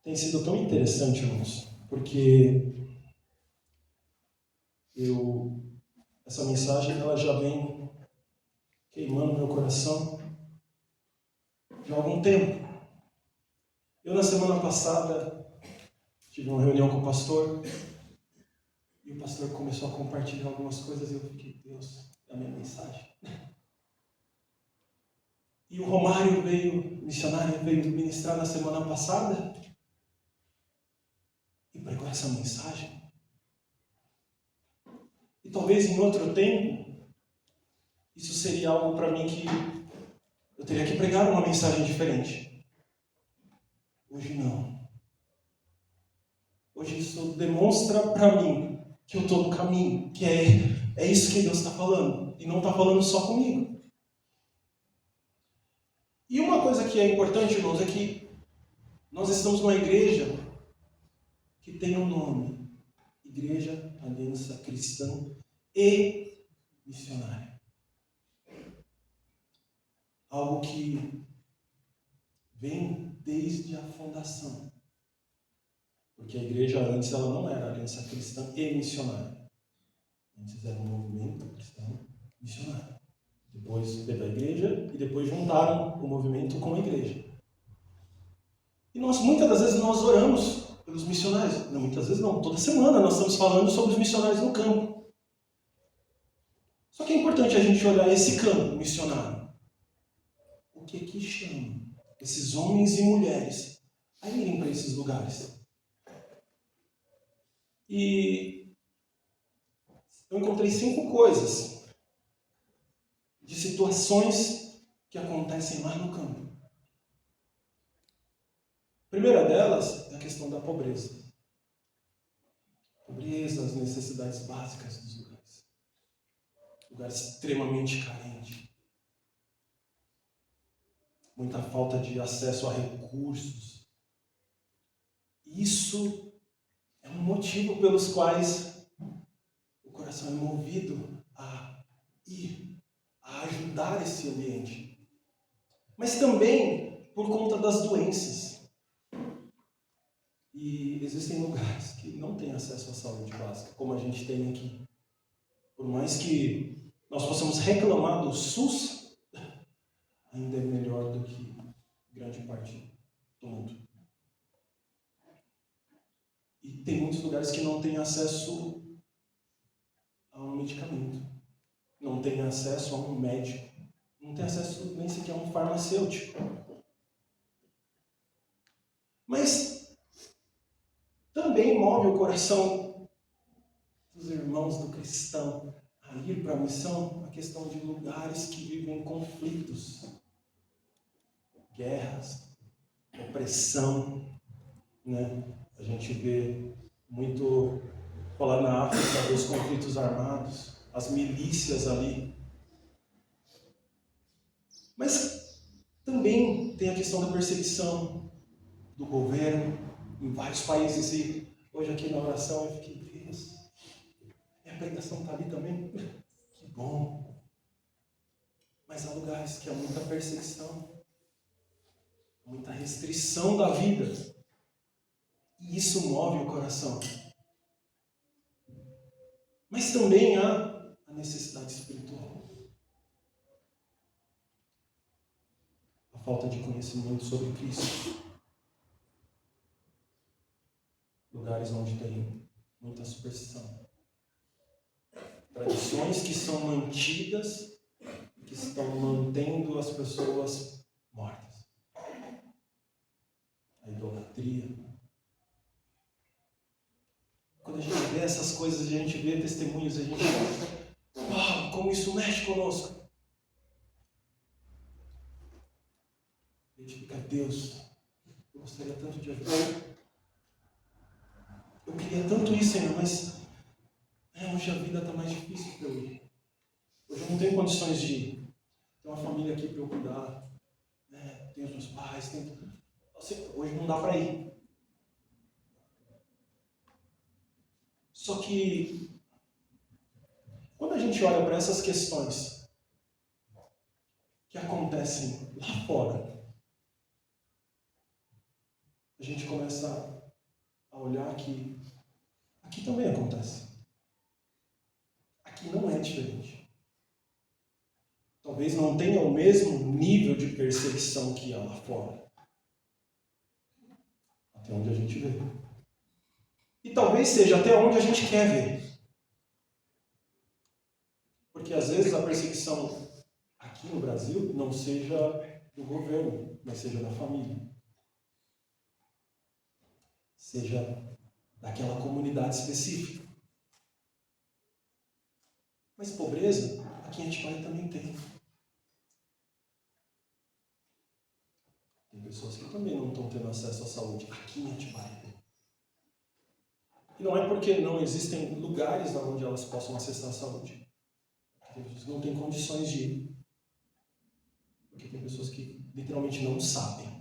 Tem sido tão interessante, irmãos, porque essa mensagem ela já vem queimando meu coração de algum tempo. Eu, na semana passada, tive uma reunião com o pastor e o pastor começou a compartilhar algumas coisas e eu fiquei, Deus, é a minha mensagem. E o Romário missionário veio ministrar na semana passada e pregou essa mensagem. E talvez em outro tempo, isso seria algo para mim que eu teria que pregar uma mensagem diferente. Hoje não. Hoje isso demonstra para mim que eu estou no caminho, que é isso que Deus está falando. E não está falando só comigo. E uma coisa que é importante, irmãos, é que nós estamos numa igreja que tem um nome. Igreja Aliança Cristã e Missionária. Algo que vem desde a fundação. Porque a igreja antes ela não era Aliança Cristã e Missionária. Antes era um movimento cristão missionário. Depois teve a igreja e depois juntaram o movimento com a igreja. E muitas das vezes nós oramos pelos missionários. Não, muitas vezes não. Toda semana nós estamos falando sobre os missionários no campo. Só que é importante a gente olhar esse campo missionário. O que chama esses homens e mulheres a irem para esses lugares? E eu encontrei 5 coisas de situações que acontecem lá no campo. A primeira delas é a questão da pobreza. Pobreza, as necessidades básicas dos lugares. Lugar extremamente carente. Muita falta de acesso a recursos. Isso é um motivo pelos quais o coração é movido a ir, a ajudar esse ambiente. Mas também por conta das doenças. E existem lugares que não têm acesso à saúde básica, como a gente tem aqui. Por mais que nós possamos reclamar do SUS, ainda é melhor do que grande parte do mundo. E tem muitos lugares que não têm acesso a um medicamento, não têm acesso a um médico, não têm acesso nem sequer a um farmacêutico. Mas também move o coração dos irmãos do cristão a ir para a missão a questão de lugares que vivem conflitos, guerras, opressão, né? A gente vê muito falar na África dos conflitos armados, as milícias ali. Mas também tem a questão da perseguição do governo em vários países. E hoje aqui na oração eu fiquei, Deus, minha pregação está ali também? Que bom. Mas há lugares que há muita perseguição, muita restrição da vida. E isso move o coração. Mas também há a necessidade espiritual. A falta de conhecimento sobre Cristo. Lugares onde tem muita superstição. Tradições que são mantidas, que estão mantendo as pessoas mortas. A idolatria. Quando a gente vê essas coisas, a gente vê testemunhos, a gente vê, uau, como isso mexe conosco. A gente fica, Deus, eu gostaria tanto de ajudar. Eu queria tanto isso, Senhor, mas hoje a vida está mais difícil para eu ir. Hoje eu não tenho condições de ir. Tem uma família aqui para eu cuidar. Né? Tem os meus pais. Hoje não dá para ir. Só que, quando a gente olha para essas questões que acontecem lá fora, a gente começa a olhar que aqui também acontece. Aqui não é diferente. Talvez não tenha o mesmo nível de perseguição que há lá fora. Até onde a gente vê. E talvez seja até onde a gente quer ver. Porque às vezes a perseguição aqui no Brasil não seja do governo, mas seja da família. Seja daquela comunidade específica. Mas pobreza, aqui em Atibaia também tem. Tem pessoas que também não estão tendo acesso à saúde aqui em Atibaia. E não é porque não existem lugares onde elas possam acessar a saúde. Tem pessoas que não têm condições de ir. Porque tem pessoas que literalmente não sabem.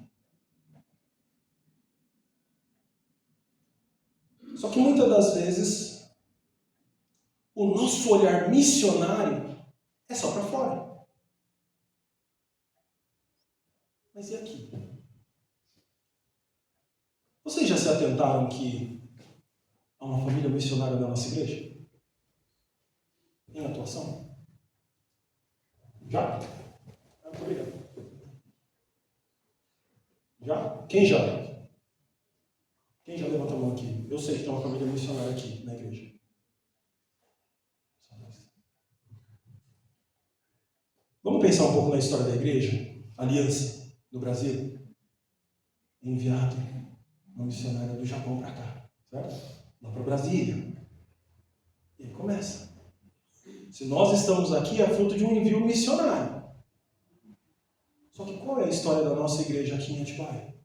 Só que muitas das vezes, o nosso olhar missionário é só para fora. Mas e aqui? Vocês já se atentaram que há uma família missionária na nossa igreja? Em atuação? Já? Muito obrigado. Já? Quem já? Quem já levanta a mão aqui? Eu sei que tem uma família missionária aqui na igreja. Vamos pensar um pouco na história da igreja? Aliança do Brasil. Enviado uma missionária do Japão para cá, certo? Lá para Brasília. E aí começa. Se nós estamos aqui, é fruto de um envio missionário. Só que qual é a história da nossa igreja aqui em Atibaia?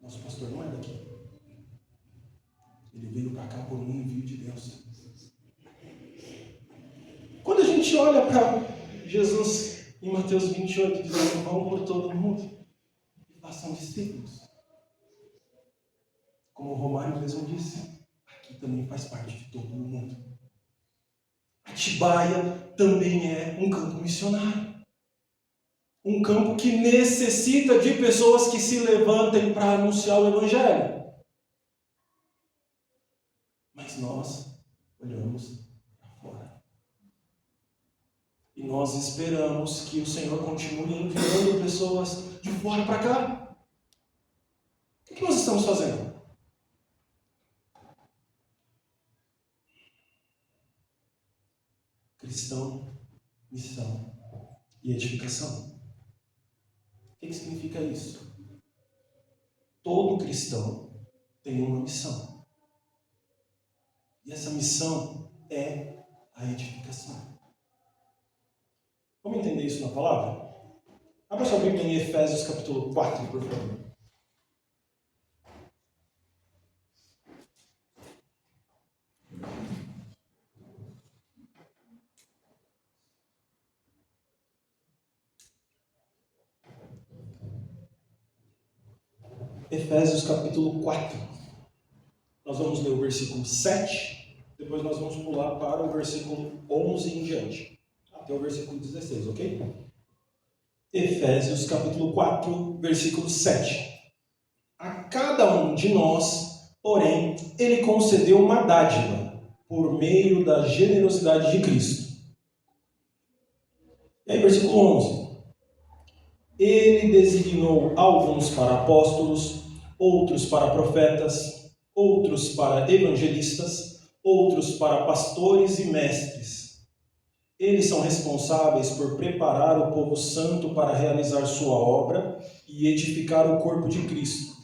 Nosso pastor não é daqui. Ele veio para cá por um envio de Deus. Quando a gente olha para Jesus em Mateus 28, dizendo: vão por todo mundo e façam discípulos. Como o Romário mesmo disse, aqui também faz parte de todo mundo. Atibaia também é um campo missionário. Um campo que necessita de pessoas que se levantem para anunciar o Evangelho. Mas nós olhamos para fora. E nós esperamos que o Senhor continue enviando pessoas de fora para cá. O que nós estamos fazendo? Cristão, missão e edificação. O que significa isso? Todo cristão tem uma missão. E essa missão é a edificação. Vamos entender isso na palavra? Abra sua Bíblia em Efésios capítulo 4, por favor. Efésios capítulo 4. Nós vamos ler o versículo 7, depois nós vamos pular para o versículo 11 em diante, até o versículo 16, ok? Efésios capítulo 4, versículo 7. A cada um de nós, porém, ele concedeu uma dádiva, por meio da generosidade de Cristo. E aí, versículo 11. Ele designou alguns para apóstolos, outros para profetas, outros para evangelistas, outros para pastores e mestres. Eles são responsáveis por preparar o povo santo para realizar sua obra e edificar o corpo de Cristo,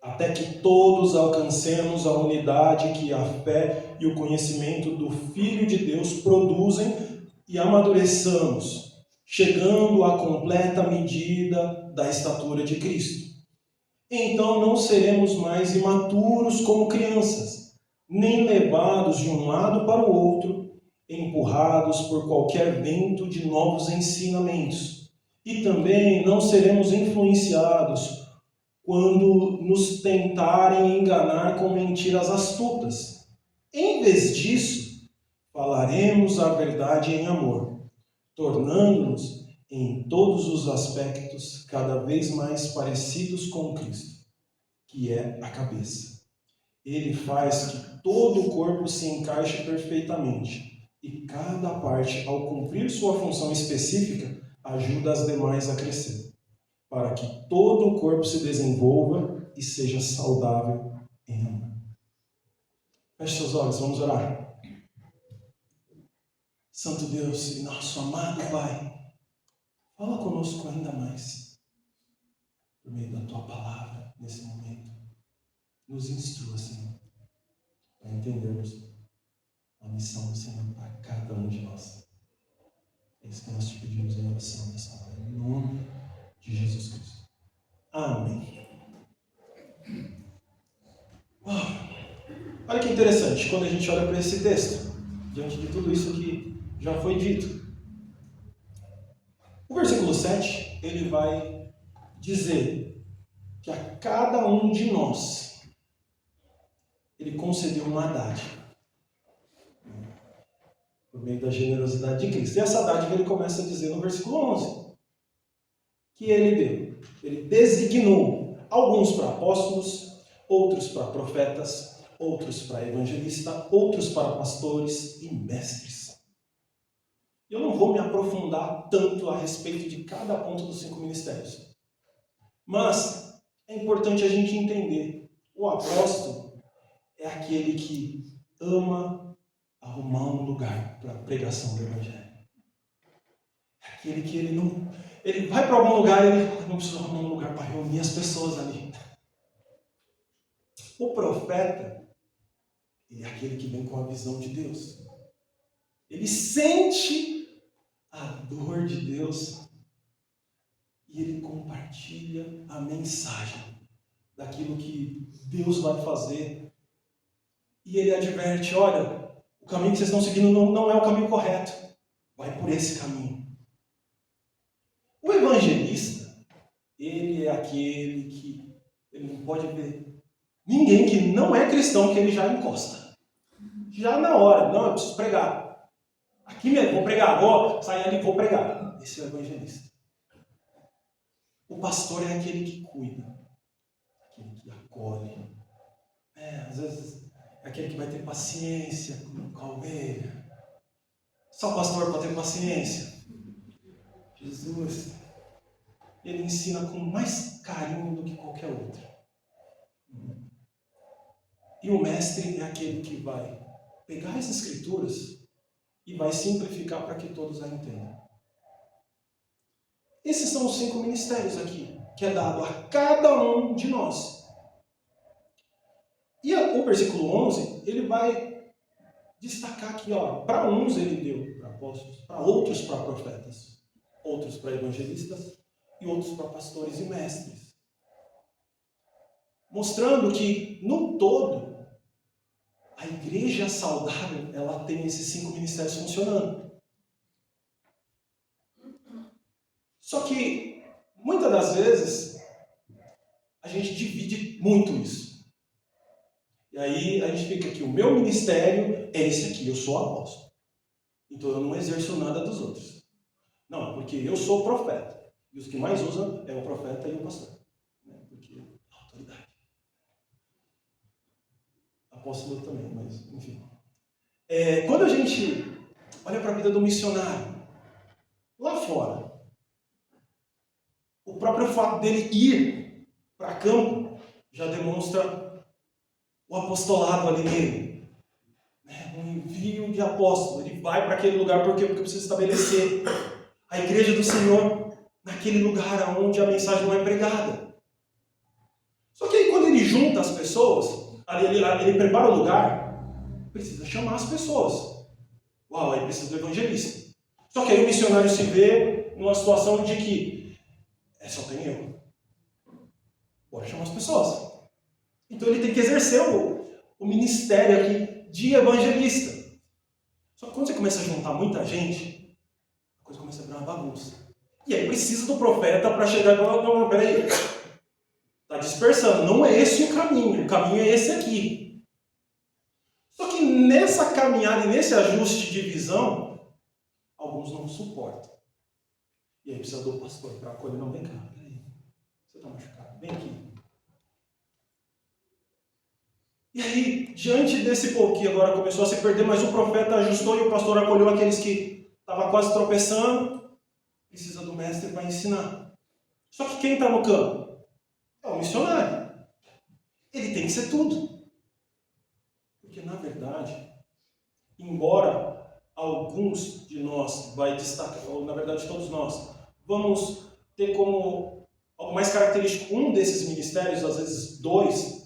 até que todos alcancemos a unidade que a fé e o conhecimento do Filho de Deus produzem e amadureçamos, chegando à completa medida da estatura de Cristo. Então não seremos mais imaturos como crianças, nem levados de um lado para o outro, empurrados por qualquer vento de novos ensinamentos. E também não seremos influenciados quando nos tentarem enganar com mentiras astutas. Em vez disso, falaremos a verdade em amor, tornando-nos em todos os aspectos, cada vez mais parecidos com Cristo, que é a cabeça. Ele faz que todo o corpo se encaixe perfeitamente, e cada parte, ao cumprir sua função específica, ajuda as demais a crescer, para que todo o corpo se desenvolva e seja saudável em amor. Feche seus olhos, vamos orar. Santo Deus e nosso amado Pai, fala conosco ainda mais, por meio da Tua palavra, nesse momento. Nos instrua, Senhor, para entendermos a missão do Senhor para cada um de nós. É isso que nós te pedimos em oração nessa hora, em nome de Jesus Cristo. Amém. Olha que interessante, quando a gente olha para esse texto, diante de tudo isso que já foi dito. O versículo 7, ele vai dizer que a cada um de nós, ele concedeu uma dádiva, por meio da generosidade de Cristo. E essa dádiva ele começa a dizer no versículo 11, que ele designou alguns para apóstolos, outros para profetas, outros para evangelistas, outros para pastores e mestres. Eu não vou me aprofundar tanto a respeito de cada ponto dos 5 ministérios. Mas é importante a gente entender. O apóstolo é aquele que ama arrumar um lugar para a pregação do Evangelho. É aquele que ele vai para algum lugar e ele não precisa arrumar um lugar para reunir as pessoas ali. O profeta, ele é aquele que vem com a visão de Deus. Ele sente a dor de Deus e ele compartilha a mensagem daquilo que Deus vai fazer. E ele adverte, olha, o caminho que vocês estão seguindo não é o caminho correto. Vai por esse caminho. O evangelista, ele é aquele que ele não pode ver ninguém que não é cristão que ele já encosta. Já na hora, não, eu preciso pregar. Aqui mesmo, vou pregar, vou sair ali, vou pregar. Esse é o evangelista. O pastor é aquele que cuida, aquele que acolhe. Às vezes é aquele que vai ter paciência com a ovelha. Só o pastor pode ter paciência. Jesus, ele ensina com mais carinho do que qualquer outro. E o mestre é aquele que vai pegar as escrituras e vai simplificar para que todos a entendam. Esses são os 5 ministérios aqui, que é dado a cada um de nós. E o versículo 11, ele vai destacar aqui, para uns ele deu para apóstolos, para outros para profetas, outros para evangelistas e outros para pastores e mestres. Mostrando que, no todo, a igreja saudável, ela tem esses 5 ministérios funcionando. Só que, muitas das vezes, a gente divide muito isso. E aí, a gente fica aqui, o meu ministério é esse aqui, eu sou apóstolo. Então, eu não exerço nada dos outros. Não, porque eu sou profeta. E os que mais usam é o profeta e o pastor. Porque é autoridade. Apóstolo também, mas enfim. Quando a gente olha para a vida do missionário, lá fora, o próprio fato dele ir para campo já demonstra o apostolado ali nele. Um envio de apóstolo. Ele vai para aquele lugar porque precisa estabelecer a igreja do Senhor naquele lugar onde a mensagem não é pregada. Só que aí quando ele junta as pessoas, ele prepara o lugar, precisa chamar as pessoas. Aí precisa do evangelista. Só que aí o missionário se vê numa situação de que só tem eu. Bora chamar as pessoas. Então ele tem que exercer o ministério aqui de evangelista. Só que quando você começa a juntar muita gente, a coisa começa a virar uma bagunça. E aí precisa do profeta para chegar e falar, não, peraí. Está dispersando. Não é esse o caminho é esse aqui. Só que nessa caminhada e nesse ajuste de visão, alguns não suportam. E aí precisa do pastor para acolher. Não, vem cá, peraí. Você está machucado, vem aqui. E aí, diante desse povo que agora começou a se perder, mas o profeta ajustou e o pastor acolheu aqueles que estavam quase tropeçando, precisa do mestre para ensinar. Só que quem está no campo? É o missionário. Ele tem que ser tudo. Porque, na verdade, embora alguns de nós vai destacar, ou na verdade todos nós, vamos ter como algo mais característico um desses ministérios, às vezes dois.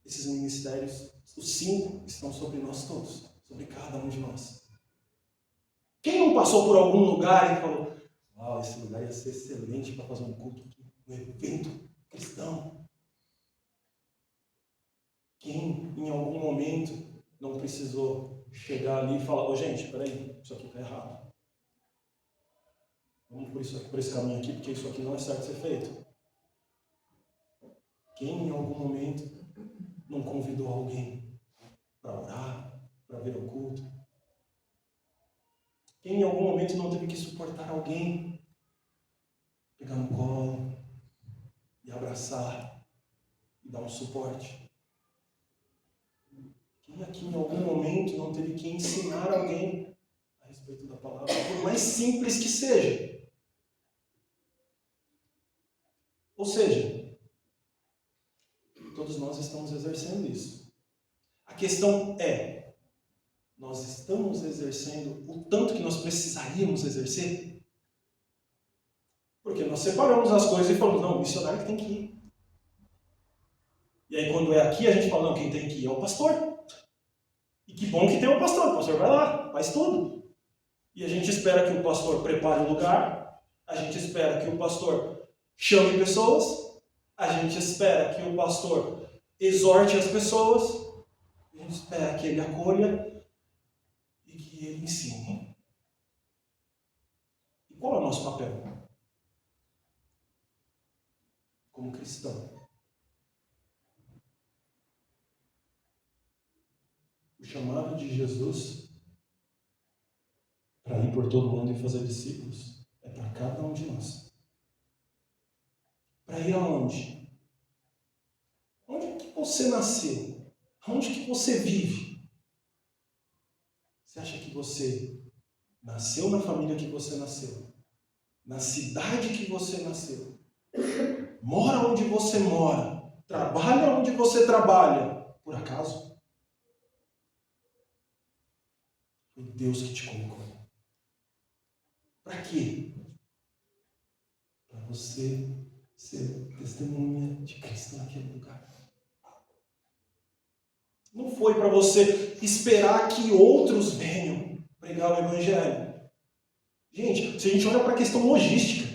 Esses ministérios, os 5, estão sobre nós todos, sobre cada um de nós. Quem não passou por algum lugar e falou, uau, esse lugar ia ser excelente para fazer um culto aqui, um evento cristão? Quem, em algum momento, não precisou chegar ali e falar, gente, peraí, isso aqui está errado. Vamos por esse caminho aqui, porque isso aqui não é certo ser feito. Quem, em algum momento, não convidou alguém para orar, para ver o culto? Quem em algum momento não teve que suportar alguém, pegar no colo e abraçar e dar um suporte? Quem aqui em algum momento não teve que ensinar alguém a respeito da palavra, por mais simples que seja? Ou seja, todos nós estamos exercendo isso. A questão é, nós estamos exercendo o tanto que nós precisaríamos exercer? Porque nós separamos as coisas e falamos, não, o missionário que tem que ir. E aí quando é aqui, a gente fala, não, quem tem que ir é o pastor. E que bom que tem o pastor vai lá, faz tudo. E a gente espera que o pastor prepare o lugar, a gente espera que o pastor chame pessoas, a gente espera que o pastor exorte as pessoas, a gente espera que ele acolha e que ele ensine. E qual é o nosso papel como cristão? O chamado de Jesus para ir por todo mundo e fazer discípulos é para cada um de nós. Para ir aonde? Onde que você nasceu? Onde que você vive? Você acha que você nasceu na família que você nasceu? Na cidade que você nasceu? Mora onde você mora? Trabalha onde você trabalha? Por acaso? Foi Deus que te colocou. Para quê? Para você ser testemunha de Cristo naquele lugar. Não foi para você esperar que outros venham pregar o Evangelho. Gente, se a gente olha para a questão logística,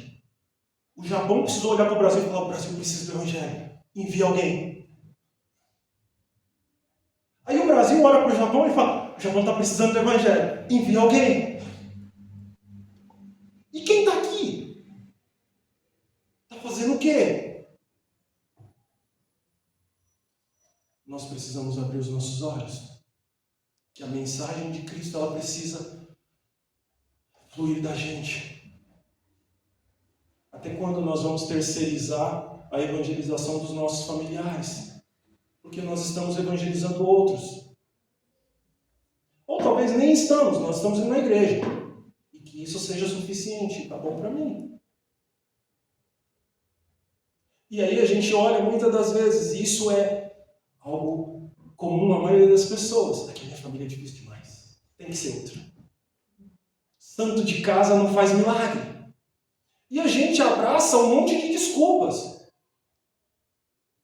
o Japão precisou olhar para o Brasil e falar, o Brasil precisa do Evangelho. Envia alguém. Aí o Brasil olha para o Japão e fala, o Japão está precisando do Evangelho. Envia alguém. E quem está aqui? Está fazendo o quê? Nós precisamos abrir os nossos olhos. Que a mensagem de Cristo, ela precisa fluir da gente. Até quando nós vamos terceirizar a evangelização dos nossos familiares? Porque nós estamos evangelizando outros. Ou talvez nem estamos, nós estamos indo na igreja. E que isso seja suficiente, tá bom para mim. E aí a gente olha muitas das vezes, e isso é algo comum à maioria das pessoas. Aqui minha família é difícil demais. Tem que ser outra. Santo de casa não faz milagre. E a gente abraça um monte de desculpas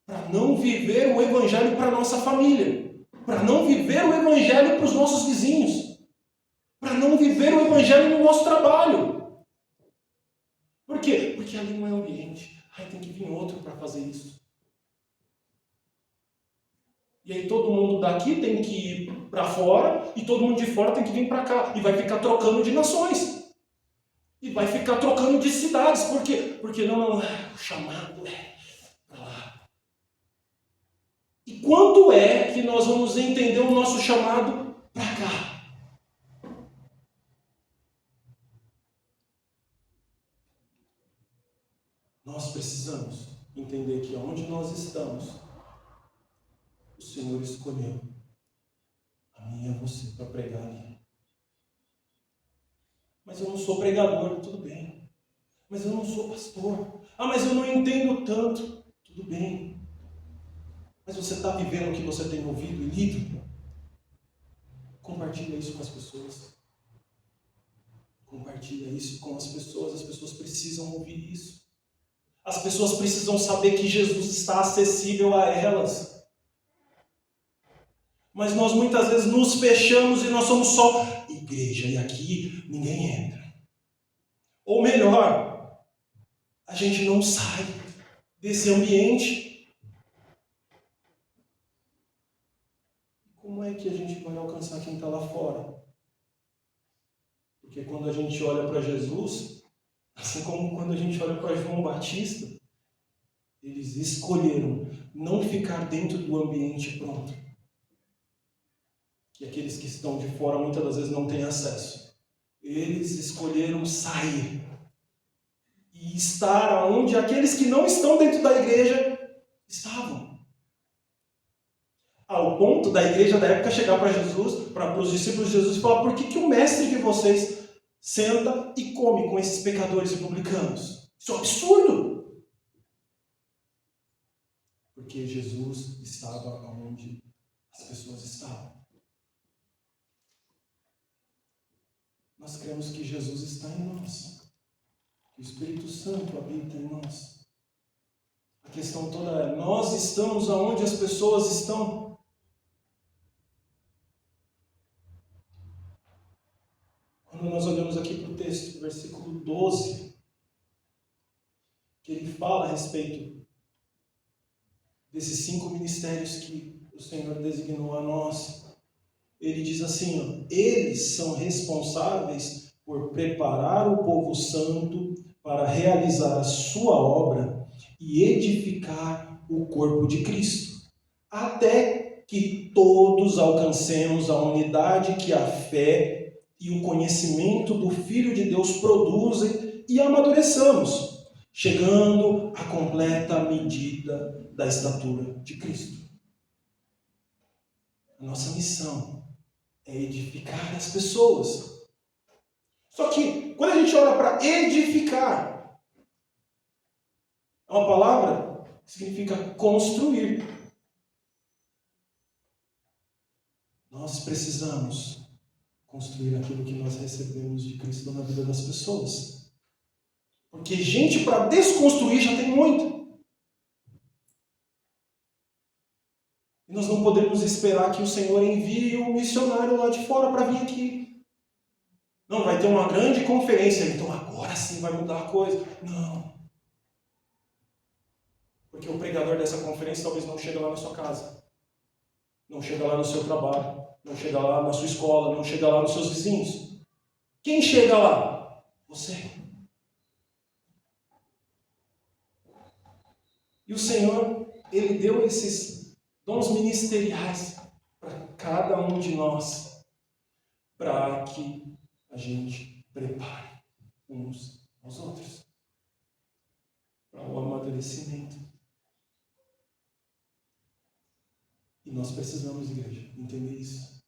para não viver o Evangelho para a nossa família. Para não viver o Evangelho para os nossos vizinhos. Para não viver o Evangelho no nosso trabalho. Por quê? Porque ali não é ambiente. Aí tem que vir outro para fazer isso. E aí todo mundo daqui tem que ir para fora e todo mundo de fora tem que vir para cá. E vai ficar trocando de nações. E vai ficar trocando de cidades. Por quê? Porque não, o chamado é para lá. E quando é que nós vamos entender o nosso chamado para cá? nós precisamos entender que onde nós estamos, o Senhor escolheu a mim e a você para pregar ali. Mas eu não sou pregador, tudo bem. Mas eu não sou pastor. Mas eu não entendo tanto, tudo bem. Mas você está vivendo o que você tem ouvido e lido? Compartilha isso com as pessoas. Compartilha isso com as pessoas precisam ouvir isso. As pessoas precisam saber que Jesus está acessível a elas. Mas nós muitas vezes nos fechamos e nós somos só igreja e aqui ninguém entra. Ou melhor, a gente não sai desse ambiente. Como é que a gente vai alcançar quem está lá fora? Porque quando a gente olha para Jesus, assim como quando a gente olha para João Batista, eles escolheram não ficar dentro do ambiente pronto. Que aqueles que estão de fora muitas das vezes não têm acesso. Eles escolheram sair e estar onde aqueles que não estão dentro da igreja estavam. Ao ponto da igreja da época chegar para Jesus, para os discípulos de Jesus e falar: por que o mestre de vocês senta e come com esses pecadores e publicanos? Isso é um absurdo! Porque Jesus estava onde as pessoas estavam. Nós cremos que Jesus está em nós, que o Espírito Santo habita em nós. A questão toda é: nós estamos aonde as pessoas estão. Quando nós olhamos aqui para o texto, versículo 12, que ele fala a respeito desses 5 ministérios que o Senhor designou a nós. Ele diz assim: eles são responsáveis por preparar o povo santo para realizar a sua obra e edificar o corpo de Cristo, até que todos alcancemos a unidade que a fé e o conhecimento do Filho de Deus produzem e amadureçamos, chegando à completa medida da estatura de Cristo. A nossa missão é edificar as pessoas. Só que, quando a gente olha para edificar, é uma palavra que significa construir. Nós precisamos construir aquilo que nós recebemos de Cristo na vida das pessoas. Porque gente para desconstruir já tem muito. E nós não podemos esperar que o Senhor envie um missionário lá de fora para vir aqui. Não, vai ter uma grande conferência, então agora sim vai mudar a coisa. Não. Porque o pregador dessa conferência talvez não chegue lá na sua casa. Não chega lá no seu trabalho. Não chega lá na sua escola. Não chega lá nos seus vizinhos. Quem chega lá? Você. E o Senhor, Ele deu esses dons ministeriais para cada um de nós, para que a gente prepare uns aos outros para o amadurecimento. E nós precisamos, igreja, entender isso.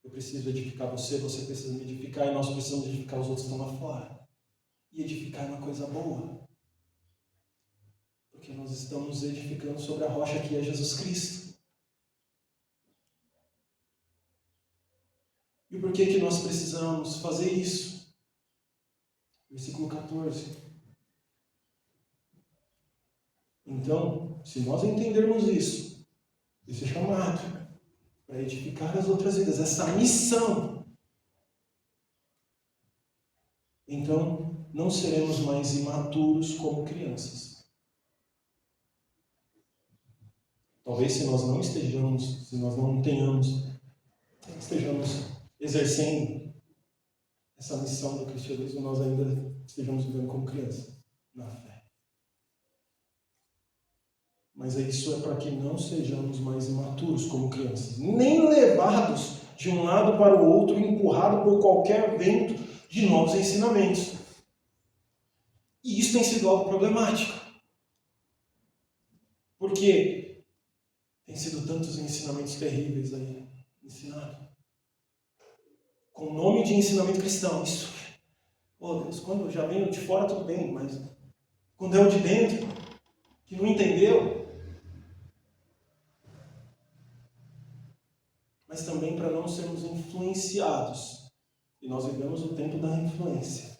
Eu preciso edificar você, você precisa me edificar, e nós precisamos edificar os outros que estão lá fora. E edificar é uma coisa boa. Porque nós estamos edificando sobre a rocha que é Jesus Cristo. E por que nós precisamos fazer isso? Versículo 14. Então, se nós entendermos isso, esse chamado para edificar as outras vidas, essa missão, então não seremos mais imaturos como crianças. Talvez se nós não estejamos exercendo essa missão do cristianismo, nós ainda estejamos vivendo como criança, na fé. Mas isso é para que não sejamos mais imaturos como crianças, nem levados de um lado para o outro, empurrado por qualquer vento de novos ensinamentos. E isso tem sido algo problemático. Porque tem sido tantos ensinamentos terríveis aí ensinados. Com o nome de ensinamento cristão. Isso, oh Deus, quando já vem de fora tudo bem, mas quando é o de dentro, que não entendeu, mas também para não sermos influenciados. E nós vivemos o tempo da influência.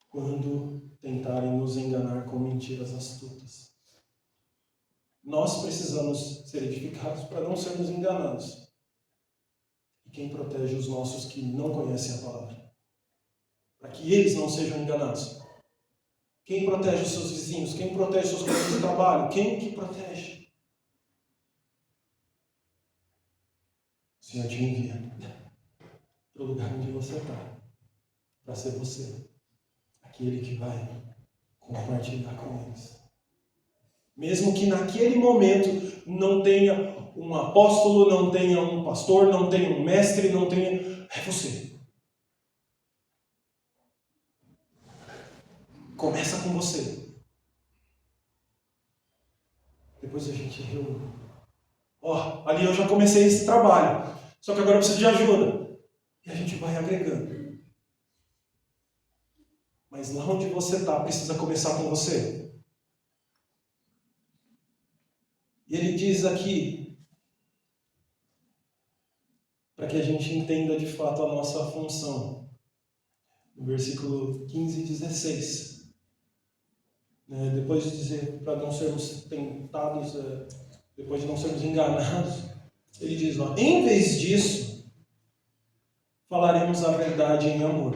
Quando tentarem nos enganar com mentiras astutas. Nós precisamos ser edificados para não sermos enganados. E quem protege os nossos que não conhecem a palavra? Para que eles não sejam enganados. Quem protege os seus vizinhos? Quem protege os seus colegas de trabalho? Quem que protege? O Senhor te envia para o lugar onde você está. Para ser você. Aquele que vai compartilhar com eles. Mesmo que naquele momento não tenha um apóstolo, não tenha um pastor, não tenha um mestre, não tenha... É você. Começa com você. Depois a gente reúne. Ali eu já comecei esse trabalho. Só que agora eu preciso de ajuda. E a gente vai agregando. Mas lá onde você está, precisa começar com você. E ele diz aqui, para que a gente entenda de fato a nossa função. No versículo 15 e 16. Depois de dizer para não sermos tentados, depois de não sermos enganados, ele diz lá, em vez disso, falaremos a verdade em amor,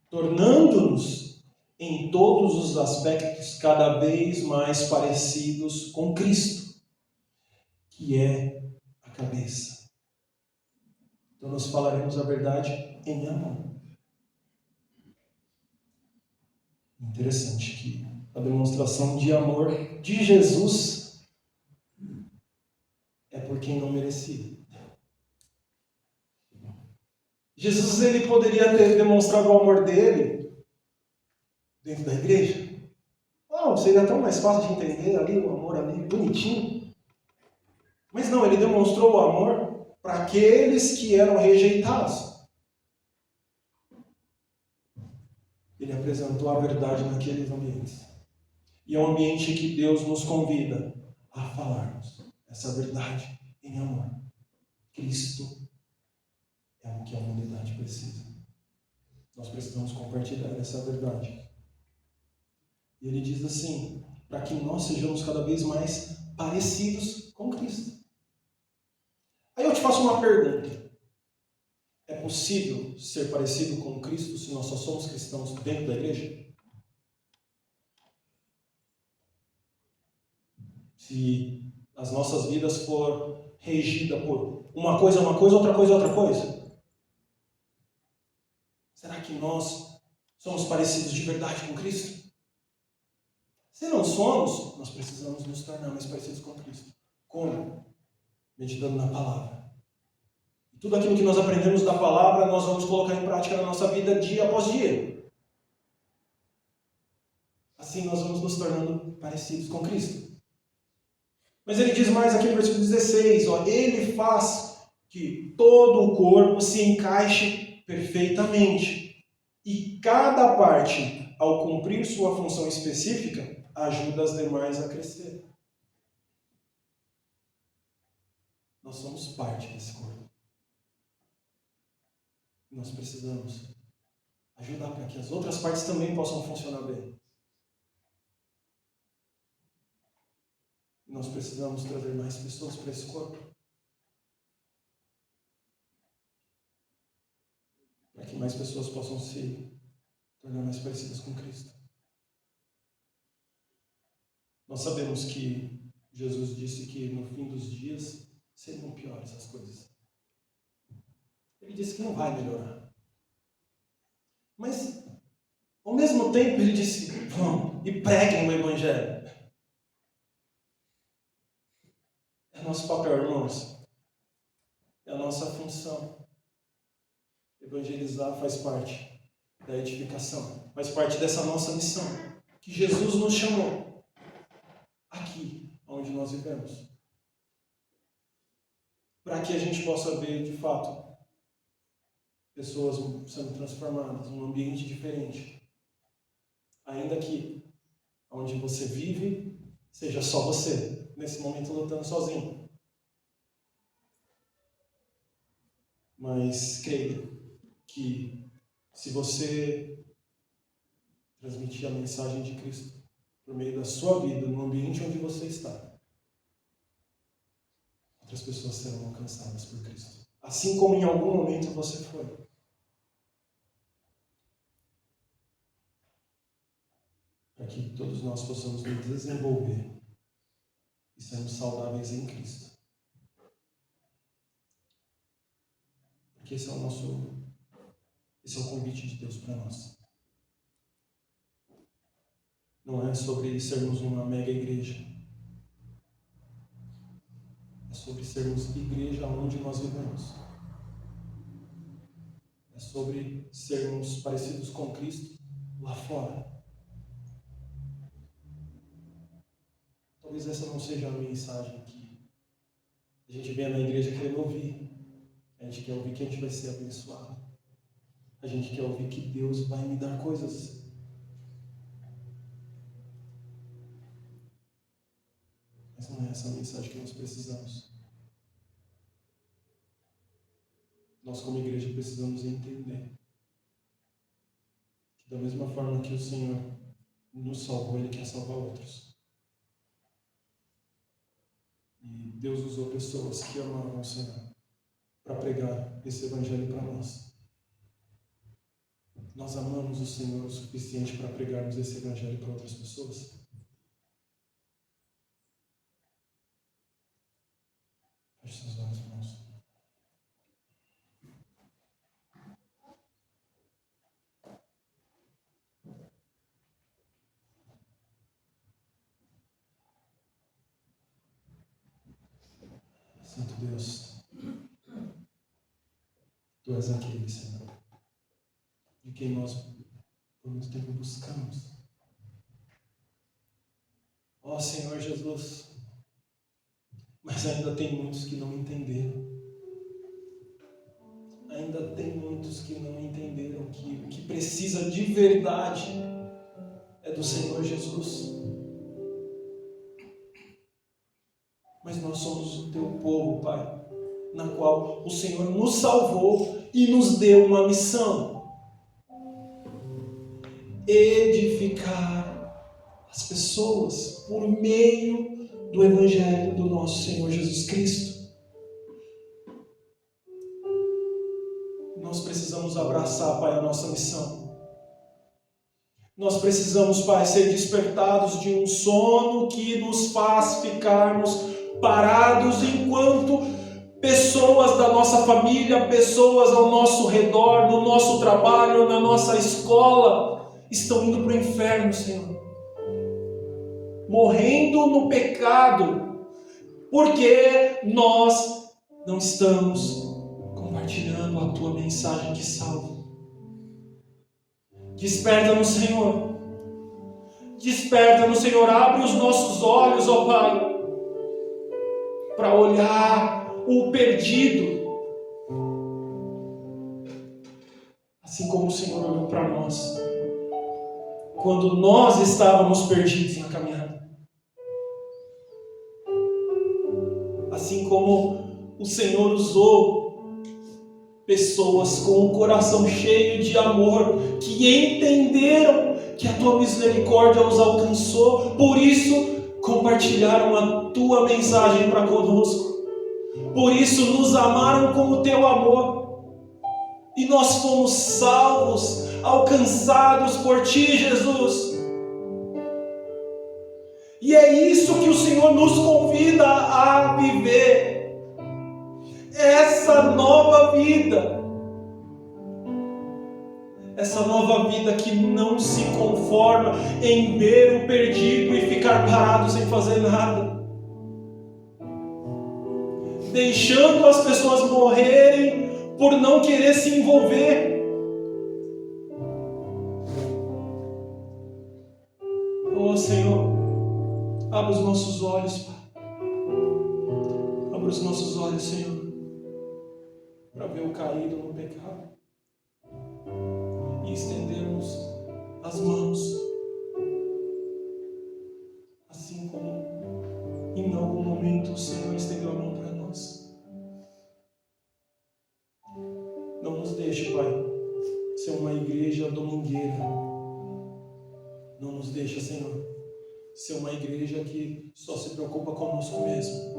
tornando-nos em todos os aspectos cada vez mais parecidos com Cristo, que é a cabeça. Então nós falaremos a verdade em amor. Interessante que a demonstração de amor de Jesus é por quem não merecia. Jesus, ele poderia ter demonstrado o amor dele dentro da igreja. Seria tão mais fácil de entender ali, o amor ali, bonitinho. Mas não, ele demonstrou o amor para aqueles que eram rejeitados. Ele apresentou a verdade naqueles ambientes. E é um ambiente que Deus nos convida a falarmos essa verdade em amor. Cristo é o que a humanidade precisa. Nós precisamos compartilhar essa verdade. E ele diz assim, para que nós sejamos cada vez mais parecidos com Cristo. Aí eu te faço uma pergunta. É possível ser parecido com Cristo se nós só somos cristãos dentro da igreja? Se as nossas vidas for regidas por uma coisa, outra coisa? Será que nós somos parecidos de verdade com Cristo? Se não somos, nós precisamos nos tornar mais parecidos com Cristo. Como? Meditando na palavra. E tudo aquilo que nós aprendemos da palavra, nós vamos colocar em prática na nossa vida dia após dia. Assim nós vamos nos tornando parecidos com Cristo. Mas ele diz mais aqui no versículo 16, ele faz que todo o corpo se encaixe perfeitamente. E cada parte, ao cumprir sua função específica, ajuda as demais a crescer. Nós somos parte desse corpo. Nós precisamos ajudar para que as outras partes também possam funcionar bem. Nós precisamos trazer mais pessoas para esse corpo. Para que mais pessoas possam se tornar mais parecidas com Cristo. Nós sabemos que Jesus disse que no fim dos dias seriam piores as coisas. Ele disse que não vai melhorar. Mas, ao mesmo tempo, ele disse, vão e preguem o Evangelho. É nosso papel, irmãos. É a nossa função. Evangelizar faz parte da edificação, faz parte dessa nossa missão, que Jesus nos chamou aqui, onde nós vivemos, para que a gente possa ver, de fato, pessoas sendo transformadas, num ambiente diferente. Ainda que onde você vive, seja só você, nesse momento lutando sozinho. Mas creio que se você transmitir a mensagem de Cristo por meio da sua vida, no ambiente onde você está, outras pessoas serão alcançadas por Cristo. Assim como em algum momento você foi. Para que todos nós possamos nos desenvolver e sermos saudáveis em Cristo. Porque esse é o convite de Deus para nós. Não é sobre sermos uma mega igreja. É sobre sermos igreja onde nós vivemos. É sobre sermos parecidos com Cristo lá fora. Talvez essa não seja a mensagem que a gente venha na igreja querendo ouvir. A gente quer ouvir que a gente vai ser abençoado. A gente quer ouvir que Deus vai me dar coisas. Mas não é essa a mensagem que nós precisamos. Nós, como igreja, precisamos entender que da mesma forma que o Senhor nos salvou, Ele quer salvar outros. E Deus usou pessoas que amavam o Senhor para pregar esse evangelho para nós. Nós amamos o Senhor o suficiente para pregarmos esse evangelho para outras pessoas? Feche seus olhos, irmãos. Santo Deus, Tu és aquele, Senhor, de quem nós por muito tempo buscamos. Ó Senhor Jesus, mas ainda tem muitos que não entenderam. Ainda tem muitos que não entenderam que o que precisa de verdade é do Senhor Jesus. Mas nós somos o Teu povo, Pai, na qual o Senhor nos salvou e nos deu uma missão: edificar as pessoas por meio do Evangelho do nosso Senhor Jesus Cristo. Nós precisamos abraçar, Pai, a nossa missão. Nós precisamos, Pai, ser despertados de um sono que nos faz ficarmos parados enquanto pessoas da nossa família, pessoas ao nosso redor, no nosso trabalho, na nossa escola, estão indo para o inferno, Senhor. Morrendo no pecado, porque nós não estamos compartilhando a Tua mensagem que salva. Desperta-nos, Senhor. Desperta-nos, Senhor. Abre os nossos olhos, ó Pai, para olhar o perdido, assim como o Senhor olhou para nós quando nós estávamos perdidos na caminhada. Assim como o Senhor usou pessoas com o coração cheio de amor, que entenderam que a Tua misericórdia os alcançou, por isso compartilharam a Tua mensagem para conosco. Por isso nos amaram com o Teu amor. E nós fomos salvos, alcançados por Ti, Jesus. E é isso que o Senhor nos convida a viver. Essa nova vida. Essa nova vida que não se conforma em ver o perdido e ficar parado sem fazer nada. Deixando as pessoas morrerem por não querer se envolver. Oh, Senhor, abra os nossos olhos, Pai. Abra os nossos olhos, Senhor, para ver o caído no pecado e estendermos as mãos, assim como em algum momento o Senhor estendeu a mão para nós. Não nos deixe, Pai, ser uma igreja domingueira. Não nos deixa, Senhor, ser uma igreja que só se preocupa conosco mesmo.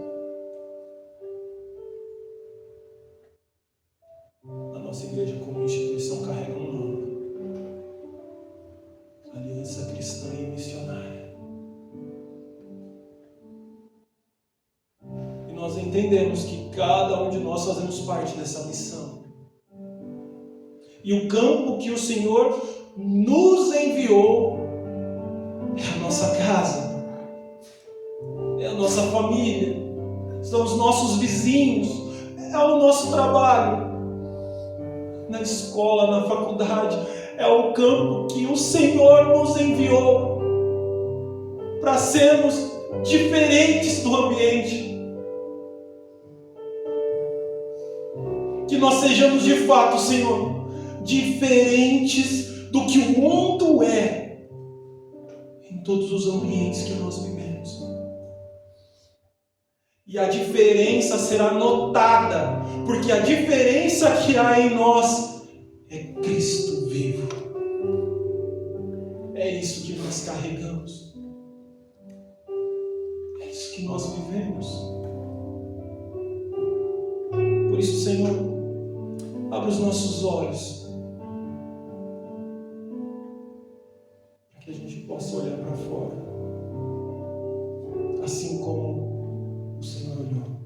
A nossa igreja como instituição carrega um nome: Aliança Cristã e Missionária. E nós entendemos que cada um de nós fazemos parte dessa missão. E o campo que o Senhor nos enviou é a nossa casa, é a nossa família, são os nossos vizinhos, é o nosso trabalho, na escola, na faculdade. É o campo que o Senhor nos enviou para sermos diferentes do ambiente. Que nós sejamos de fato, Senhor, diferentes do que o mundo é em todos os ambientes que nós vivemos. E a diferença será notada, porque a diferença que há em nós é Cristo vivo. É isso que nós carregamos. É isso que nós vivemos. Por isso, Senhor, abra os nossos olhos para que a gente possa olhar para fora, assim como o Senhor olhou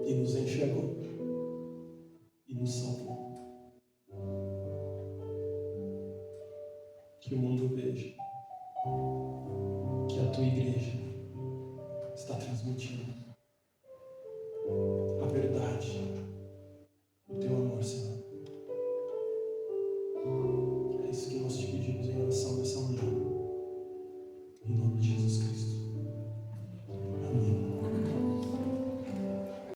e nos enxergou e nos salvou. Que o mundo veja que a tua igreja está transmitindo